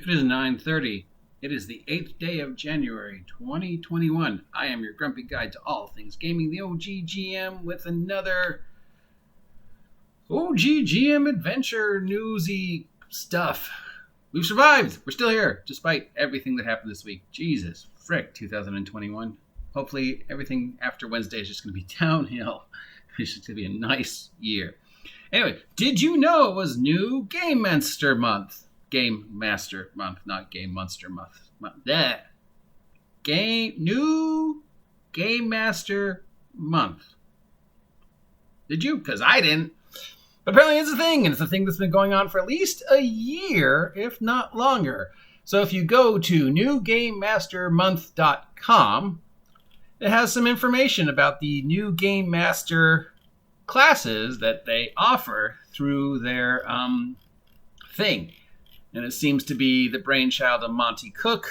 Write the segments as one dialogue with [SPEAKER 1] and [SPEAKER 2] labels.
[SPEAKER 1] It is 9:30. It is the 8th day of January 2021. I am your grumpy guide to all things gaming, the OGGM, with another OGGM adventure newsy stuff. We've survived. We're still here, despite everything that happened this week. Jesus frick, 2021. Hopefully everything after Wednesday is just going to be downhill. It's just going to be a nice year. Anyway, did you know it was new Gamemaster month? Gamemaster month, not Game Monster month. New Gamemaster month. Did you? Because I didn't. But apparently it's a thing, and it's a thing that's been going on for at least a year, if not longer. So if you go to newgamemastermonth.com, it has some information about the new Game Master classes that they offer through their thing. And it seems to be the brainchild of Monty Cook.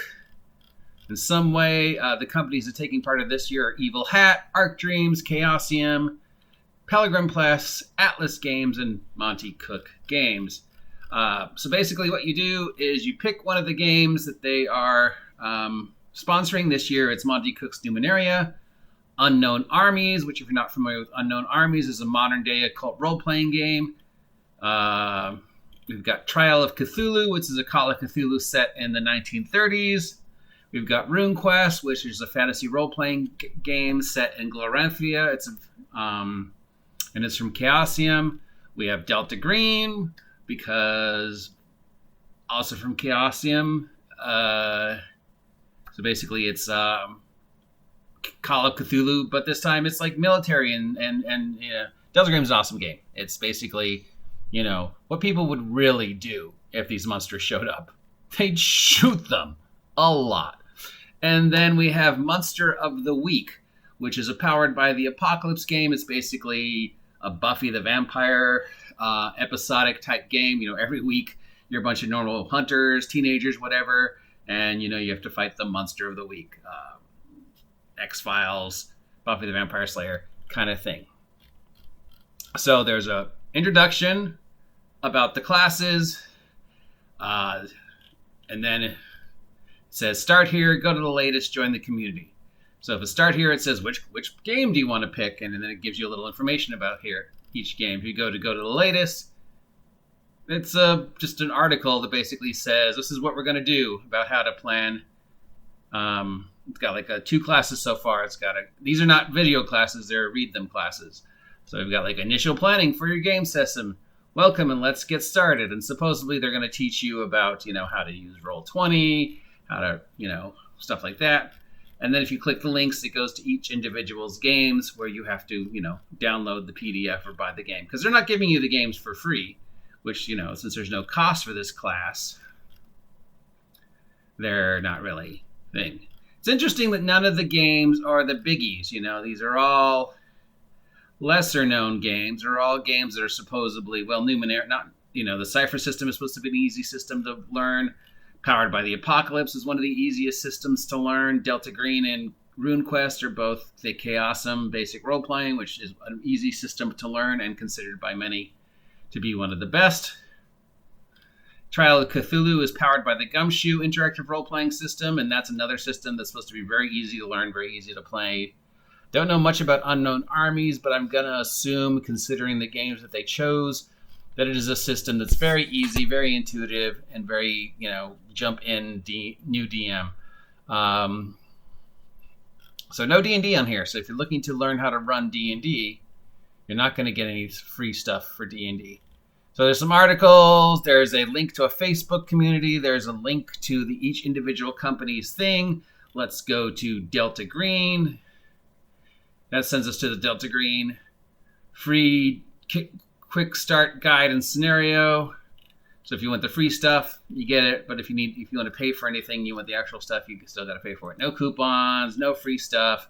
[SPEAKER 1] In some way, the companies that are taking part of this year are Evil Hat, Arc Dreams, Chaosium, Pellegrim Press, Atlas Games, and Monty Cook Games. So basically what you do is you pick one of the games that they are sponsoring this year. It's Monty Cook's Numenaria, Unknown Armies, which if you're not familiar with Unknown Armies, is a modern-day occult role-playing game. We've got Trial of Cthulhu, which is a Call of Cthulhu set in the 1930s. We've got RuneQuest, which is a fantasy role-playing game set in Gloranthia. And it's from Chaosium. We have Delta Green, because also from Chaosium. So basically it's Call of Cthulhu, but this time it's like military and yeah. Delta Green is an awesome game. It's basically, what people would really do if these monsters showed up. They'd shoot them a lot. And then we have Monster of the Week, which is a Powered by the Apocalypse game. It's basically a Buffy the Vampire episodic type game. Every week you're a bunch of normal hunters, teenagers, whatever, and you have to fight the Monster of the Week. X-Files, Buffy the Vampire Slayer kind of thing. So there's a introduction about the classes, and then it says start here, go to the latest, join the community. So if it start here, it says which game do you want to pick, and then it gives you a little information about each game. If you go to the latest, it's just an article that basically says this is what we're going to do about how to plan. It's got like 2 classes so far. These are not video classes; they're read them classes. So we've got like initial planning for your game system. Welcome and let's get started. And supposedly they're going to teach you about, how to use Roll20, how to, stuff like that. And then if you click the links, it goes to each individual's games where you have to, download the PDF or buy the game. Because they're not giving you the games for free, which, since there's no cost for this class, they're not really a thing. It's interesting that none of the games are the biggies. These are all lesser known games. Are all games that are supposedly, Numenaire, not, the Cipher system is supposed to be an easy system to learn. Powered by the Apocalypse is one of the easiest systems to learn. Delta Green and RuneQuest are both the Chaosium basic role-playing, which is an easy system to learn and considered by many to be one of the best. Trial of Cthulhu is powered by the Gumshoe interactive role-playing system, and that's another system that's supposed to be very easy to learn, very easy to play. Don't know much about Unknown Armies, but I'm going to assume, considering the games that they chose, that it is a system that's very easy, very intuitive, and very, jump in new DM. So no D&D on here. So if you're looking to learn how to run D&D, you're not going to get any free stuff for D&D. So there's some articles. There's a link to a Facebook community. There's a link to each individual company's thing. Let's go to Delta Green. That sends us to the Delta Green free quick start guide and scenario. So if you want the free stuff, you get it. But if you want to pay for anything, you want the actual stuff, you still got to pay for it. No coupons, no free stuff.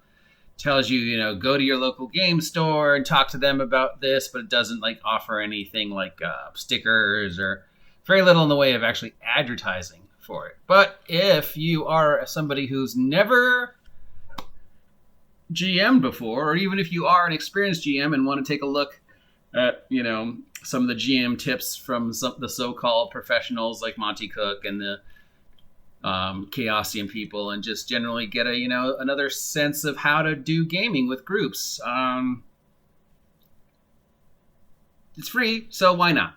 [SPEAKER 1] Tells you, go to your local game store and talk to them about this, but it doesn't offer anything like stickers or very little in the way of actually advertising for it. But if you are somebody who's never GM'd before, or even if you are an experienced GM and want to take a look at, some of the GM tips from the so-called professionals like Monty Cook and the Chaosium people, and just generally get another sense of how to do gaming with groups. It's free, so why not?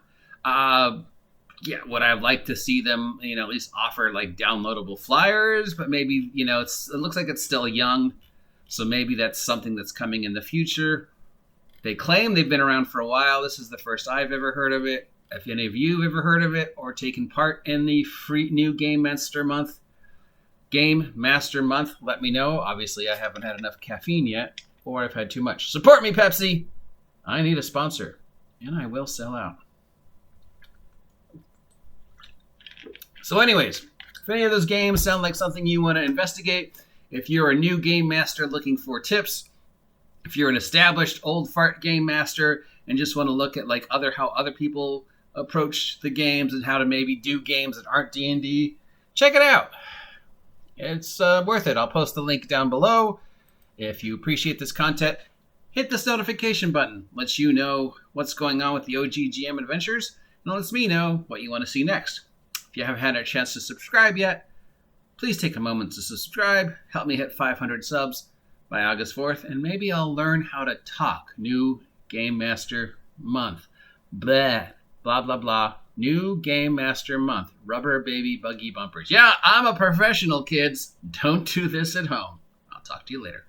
[SPEAKER 1] Would I like to see them, at least offer like downloadable flyers? But maybe, it looks like it's still young, so maybe that's something that's coming in the future. They claim they've been around for a while. This is the first I've ever heard of it. If any of you have ever heard of it or taken part in the free new Gamemaster month, let me know. Obviously, I haven't had enough caffeine yet, or I've had too much. Support me, Pepsi! I need a sponsor, and I will sell out. So anyways, if any of those games sound like something you want to investigate, if you're a new game master looking for tips, if you're an established old fart game master and just want to look at like how other people approach the games and how to maybe do games that aren't D&D, check it out. It's worth it. I'll post the link down below. If you appreciate this content, hit this notification button. Lets you know what's going on with the OGGM adventures, and lets me know what you want to see next. If you haven't had a chance to subscribe yet, please take a moment to subscribe. Help me hit 500 subs by August 4th, and maybe I'll learn how to talk. New Game Master Month. Blah, blah, blah, blah. New Game Master Month. Rubber baby buggy bumpers. Yeah, I'm a professional, kids. Don't do this at home. I'll talk to you later.